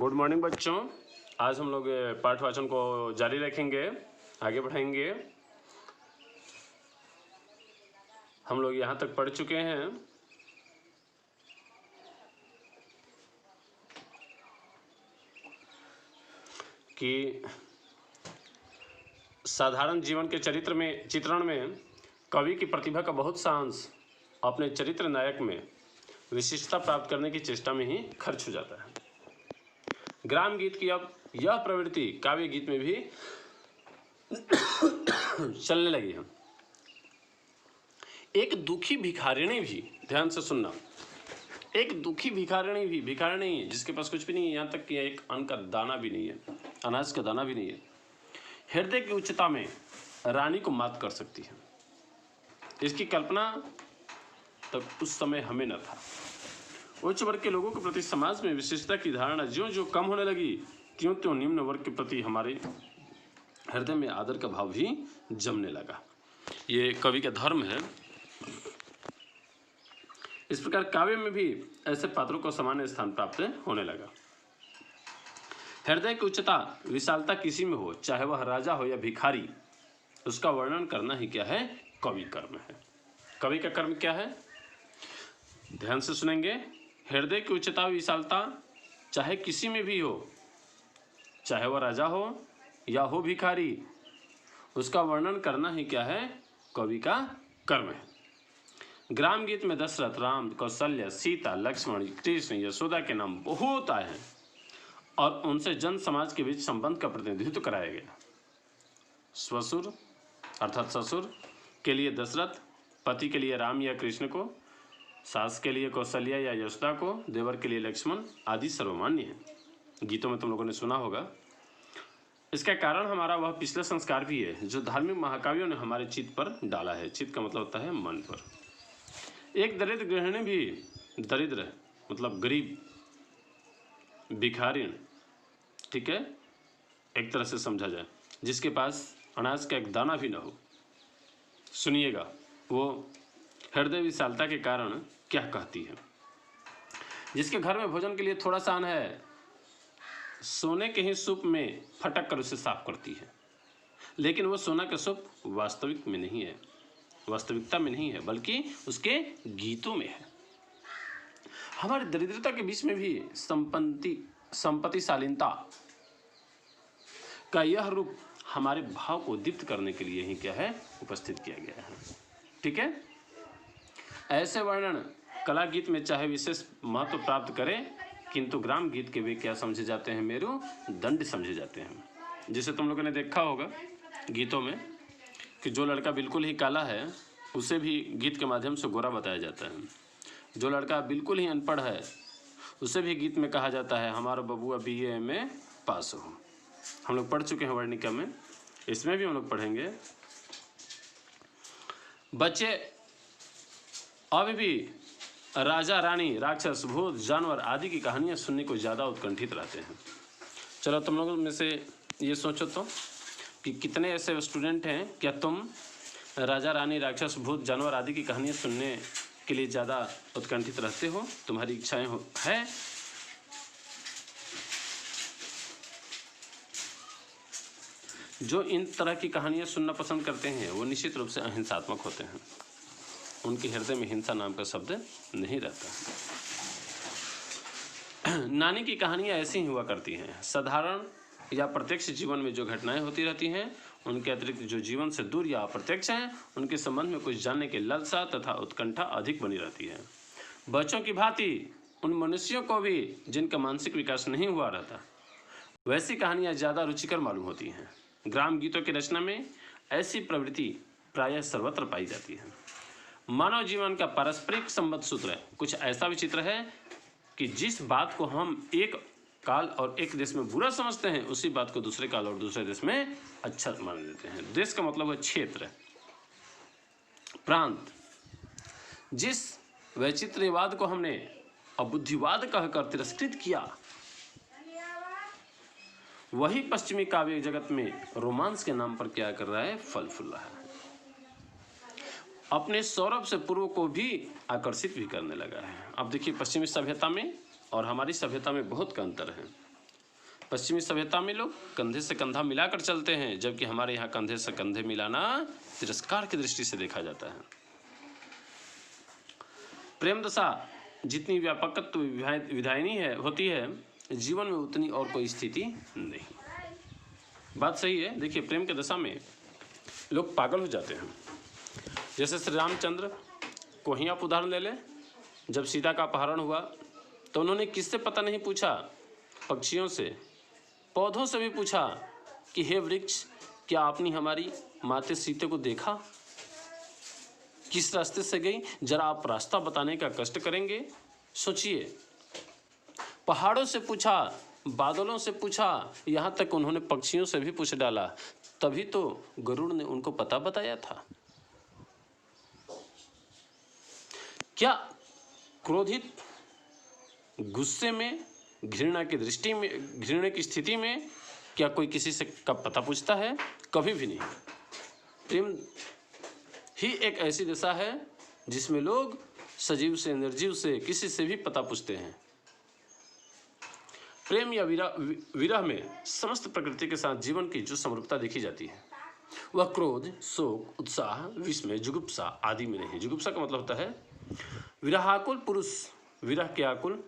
Good morning बच्चों। आज हम लोग पाठ वाचन को जारी रखेंगे, आगे बढ़ाएंगे। हम लोग यहाँ तक पढ़ चुके हैं कि साधारण जीवन के चित्रण में कवि की प्रतिभा का बहुत सा अंश अपने चरित्र नायक में विशिष्टता प्राप्त करने की चेष्टा में ही खर्च हो जाता है। ग्राम गीत की अब यह प्रवृत्ति काव्य गीत में भी चलने लगी है। एक दुखी भिखारिणी भी, ध्यान से सुनना, एक दुखी भिखारिणी है जिसके पास कुछ भी नहीं है, यहाँ तक कि एक अन्न का दाना भी नहीं है, अनाज का दाना भी नहीं है, हृदय की उच्चता में रानी को मात कर सकती है। इसकी कल्पना तक उस समय हमें न था। उच्च वर्ग के लोगों के प्रति समाज में विशिष्टता की धारणा ज्यों ज्यों कम होने लगी, त्यों त्यों निम्न वर्ग के प्रति हमारे हृदय में आदर का भाव भी जमने लगा। ये कवि का धर्म है। इस प्रकार काव्य में भी ऐसे पात्रों को सामान्य स्थान प्राप्त होने लगा। हृदय की उच्चता, विशालता किसी में हो, चाहे वह राजा हो या भिखारी, उसका वर्णन करना ही क्या है? कवि कर्म है। कवि का कर्म क्या है? ध्यान से सुनेंगे। हृदय की उच्चता, विशालता चाहे किसी में भी हो, चाहे वह राजा हो या हो भिखारी, उसका वर्णन करना ही क्या है? कवि का कर्म है। ग्राम गीत में दशरथ, राम, कौशल्या, सीता, लक्ष्मण, कृष्ण, यशोदा के नाम बहुत आए हैं और उनसे जन समाज के बीच संबंध का प्रतिनिधित्व कराया गया। स्वसुर अर्थात ससुर के लिए दशरथ, पति के लिए राम या कृष्ण को, सास के लिए कौशल्या या यशोदा को, देवर के लिए लक्ष्मण आदि सर्वमान्य है। गीतों में तुम लोगों ने सुना होगा। इसका कारण हमारा वह पिछला संस्कार भी है जो धार्मिक महाकाव्यों ने हमारे चित्त पर डाला है। चित्त का मतलब होता है मन पर। एक दरिद्र गृहिणी भी, दरिद्र मतलब गरीब, भिखारिण, ठीक है, एक तरह से समझा जाए, जिसके पास अनाज का एक दाना भी न हो। सुनिएगा वो हृदय विशालता के कारण क्या कहती है। जिसके घर में भोजन के लिए थोड़ा सा अन्न है, सोने के ही सूप में फटक कर उसे साफ करती है, लेकिन वो सोना का सूप वास्तविकता में नहीं है, बल्कि उसके गीतों में है। हमारी दरिद्रता के बीच में भी संपत्तिशालीनता का यह रूप हमारे भाव को दीप्त करने के लिए ही क्या है? उपस्थित किया गया है। ठीक है। ऐसे वर्णन कला गीत में चाहे विशेष महत्व प्राप्त करें, किंतु ग्राम गीत के वे क्या समझे जाते हैं? मेरुदंड समझे जाते हैं। जिसे तुम लोगों ने देखा होगा गीतों में कि जो लड़का बिल्कुल ही काला है उसे भी गीत के माध्यम से गोरा बताया जाता है। जो लड़का बिल्कुल ही अनपढ़ है उसे भी गीत में कहा जाता है हमारा बबुआ BA में पास हो। हम लोग पढ़ चुके हैं वर्णिका में, इसमें भी हम लोग पढ़ेंगे। बच्चे अभी भी राजा रानी, राक्षस, भूत, जानवर आदि की कहानियां सुनने को ज़्यादा उत्कंठित रहते हैं। चलो तुम लोगों में से ये सोचो तो कि कितने ऐसे स्टूडेंट हैं, क्या तुम राजा रानी, राक्षस, भूत, जानवर आदि की कहानियां सुनने के लिए ज़्यादा उत्कंठित रहते हो? तुम्हारी इच्छाएं है? जो इन तरह की कहानियां सुनना पसंद करते हैं वो निश्चित रूप से अहिंसात्मक होते हैं। उनके हृदय में हिंसा नाम का शब्द नहीं रहता। नानी की कहानियां ऐसी ही हुआ करती हैं। साधारण या प्रत्यक्ष जीवन में जो घटनाएं होती रहती हैं, उनके अतिरिक्त जो जीवन से दूर या अप्रत्यक्ष हैं, उनके संबंध में कुछ जानने की लालसा तथा उत्कंठा अधिक बनी रहती है। बच्चों की भांति उन मनुष्यों को भी जिनका मानसिक विकास नहीं हुआ रहता, वैसी कहानियां ज़्यादा रुचिकर मालूम होती हैं। ग्राम गीतों की रचना में ऐसी प्रवृत्ति प्रायः सर्वत्र पाई जाती है। मानव जीवन का पारस्परिक संबंध सूत्र कुछ ऐसा विचित्र है कि जिस बात को हम एक काल और एक देश में बुरा समझते हैं, उसी बात को दूसरे काल और दूसरे देश में अच्छा मान लेते हैं। देश का मतलब है क्षेत्र, प्रांत। जिस वैचित्र्यवाद को हमने अबुद्धिवाद कहकर तिरस्कृत किया, वही पश्चिमी काव्य जगत में रोमांस के नाम पर क्या कर रहा है? फल फूल रहा है। अपने सौरभ से पूर्व को भी आकर्षित भी करने लगा है। अब देखिए, पश्चिमी सभ्यता में और हमारी सभ्यता में बहुत का अंतर है। पश्चिमी सभ्यता में लोग कंधे से कंधा मिलाकर चलते हैं, जबकि हमारे यहाँ कंधे से कंधे मिलाना तिरस्कार की दृष्टि से देखा जाता है। प्रेम दशा जितनी व्यापकत्व विधायनी है होती है, जीवन में उतनी और कोई स्थिति नहीं। बात सही है। देखिए, प्रेम की दशा में लोग पागल हो जाते हैं। जैसे श्री रामचंद्र को ही आप उदाहरण ले लें। जब सीता का अपहरण हुआ तो उन्होंने किससे पता नहीं पूछा? पक्षियों से, पौधों से भी पूछा कि हे वृक्ष, क्या आपने हमारी माते सीते को देखा? किस रास्ते से गई? जरा आप रास्ता बताने का कष्ट करेंगे? सोचिए। पहाड़ों से पूछा, बादलों से पूछा, यहाँ तक उन्होंने पक्षियों से भी पूछ डाला, तभी तो गरुड़ ने उनको पता बताया था। क्या क्रोधित, गुस्से में, घृणा की दृष्टि में, घृणा की स्थिति में क्या कोई किसी से कब पता पूछता है? कभी भी नहीं। प्रेम ही एक ऐसी दशा है जिसमें लोग सजीव से, निर्जीव से, किसी से भी पता पूछते हैं। प्रेम या विरह में समस्त प्रकृति के साथ जीवन की जो समरूपता देखी जाती है, वह क्रोध, शोक, उत्साह, विस्मय, जुगुप्सा आदि में नहीं। जुगुप्सा का मतलब होता है विरहाकुल पुरुष, विरह के आकुल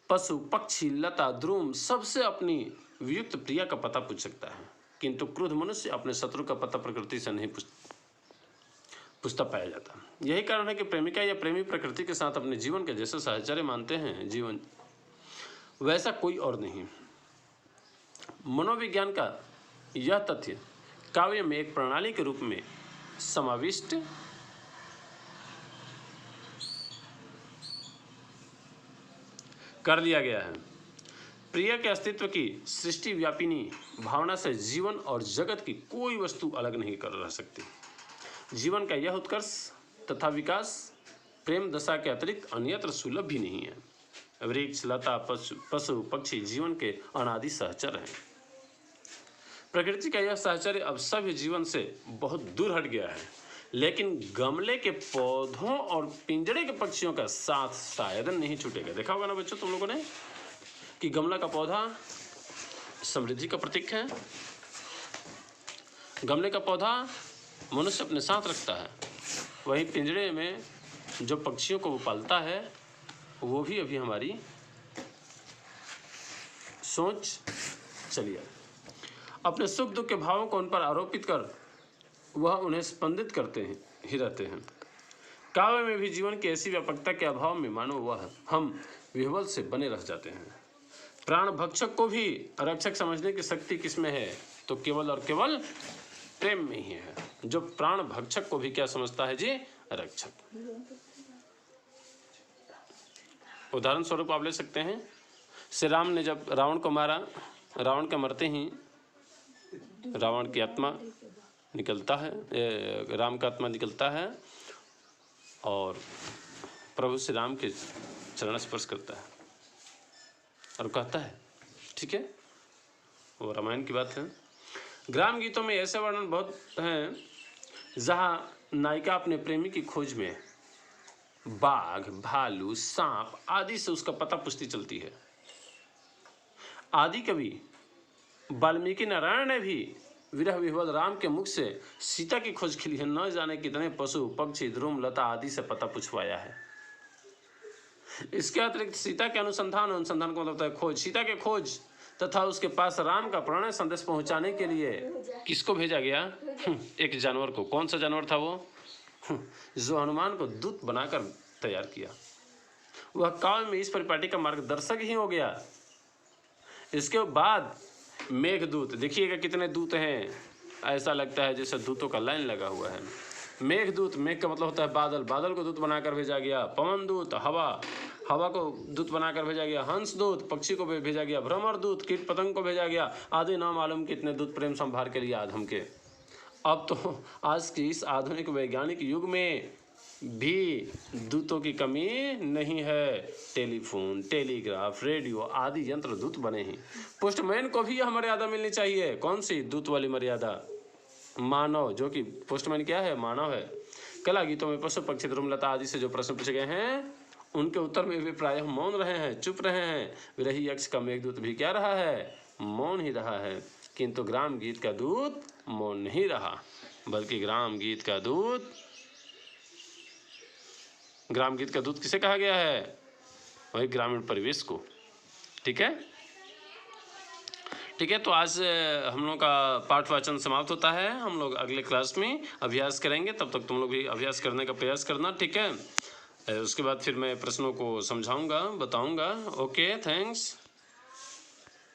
पशु, पक्षी, लता, ध्रुव सबसे अपनी वियुक्त प्रिया का पता पूछ सकता है, किंतु क्रोध मनुष्य अपने शत्रु का पता प्रकृति से नहीं पूछता पाया जाता। यही कारण है कि प्रेमिका या प्रेमी प्रकृति के साथ अपने जीवन के जैसे साहचर्य मानते हैं, जीवन वैसा कोई और नहीं। मनोविज्ञान का यह तथ्य काव्य में एक प्रणाली के रूप में समाविष्ट कर दिया गया है। प्रिय के अस्तित्व की सृष्टि व्यापिनी भावना से जीवन और जगत की कोई वस्तु अलग नहीं कर रह सकती। जीवन का यह उत्कर्ष तथा विकास प्रेम दशा के अतिरिक्त अन्यत्र सुलभ भी नहीं है। वृक्ष, लता, पशु, पक्षी जीवन के अनादि सहचर हैं। प्रकृति का यह सहचर्य अब सभ्य जीवन से बहुत दूर हट गया है, लेकिन गमले के पौधों और पिंजड़े के पक्षियों का साथ शायद नहीं छूटेगा। देखा होगा ना बच्चों तुम लोगों ने कि गमला का पौधा समृद्धि का प्रतीक है, गमले का पौधा मनुष्य अपने साथ रखता है, वहीं पिंजड़े में जो पक्षियों को वो पालता है वो भी अभी हमारी सोच चलिए। अपने सुख दुख के भावों को उन पर आरोपित कर वह उन्हें स्पंदित करते हैं ही रहते हैं। काव्य में भी जीवन की ऐसी व्यापकता के अभाव में मानो वह हम विह्वल से बने रह जाते हैं। प्राण भक्षक को भी रक्षक समझने की शक्ति किसमें है? तो केवल और केवल प्रेम में ही है। जो प्राण भक्षक को भी क्या समझता है जी? रक्षक। उदाहरण स्वरूप आप ले सकते हैं, श्री राम ने जब रावण को मारा, रावण के मरते ही रावण की आत्मा निकलता है, राम का आत्मा निकलता है और प्रभु श्री राम के चरण स्पर्श करता है और कहता है, ठीक है, वो रामायण की बात है। ग्राम गीतों में ऐसे वर्णन बहुत हैं जहाँ नायिका अपने प्रेमी की खोज में बाघ, भालू, सांप आदि से उसका पता पूछती चलती है। आदि कवि वाल्मीकि नारायण ने भी विरह विह्वल राम के मुख से सीता की खोज के लिए न जाने कितने पशु, पक्षी, ध्रुव, लता आदि से पता पूछवाया है। इसके अतिरिक्त सीता के अनुसंधान का मतलब होता है खोज, सीता के खोज तथा उसके पास राम का प्रणय संदेश पहुंचाने के लिए किसको भेजा गया? एक जानवर को। कौन सा जानवर था वो? जो हनुमान को दूत बनाकर तैयार किया। वह काव्य में इस परिपाटी का मार्गदर्शक ही हो गया। इसके बाद मेघदूत, देखिएगा कितने दूत हैं, ऐसा लगता है जैसे दूतों का लाइन लगा हुआ है। मेघदूत, मेघ का मतलब होता है बादल, बादल को दूत बनाकर भेजा गया। पवन दूत, हवा, हवा को दूत बनाकर भेजा गया। हंस दूत, पक्षी को भेजा गया। भ्रमर दूत, कीट पतंग को भेजा गया। आदि ना मालूम कितने दूत प्रेम संभार के लिए आज हमके। अब तो आज की इस आधुनिक वैज्ञानिक युग में भी दूतों की कमी नहीं है। टेलीफोन, टेलीग्राफ, रेडियो आदि यंत्र दूत बने हैं। पोस्टमैन को भी यह मर्यादा मिलनी चाहिए। कौन सी? दूत वाली मर्यादा। मानव, जो कि पोस्टमैन क्या है? मानव है। कला गीतों में पशु, पक्षी, ध्रुवलता आदि से जो प्रश्न पूछे गए हैं उनके उत्तर में वे प्रायः मौन रहे हैं, चुप रहे हैं। विरही यक्ष का मेघदूत भी क्या रहा है? मौन ही रहा है, किंतु ग्राम गीत का दूत मौन नहीं रहा, बल्कि ग्राम गीत का दूत किसे कहा गया है? वही ग्रामीण परिवेश को। ठीक है, तो आज हम लोग का पाठ वाचन समाप्त होता है। हम लोग अगले क्लास में अभ्यास करेंगे, तब तक तुम लोग भी अभ्यास करने का प्रयास करना। ठीक है, उसके बाद फिर मैं प्रश्नों को समझाऊंगा, बताऊंगा। Okay, thanks.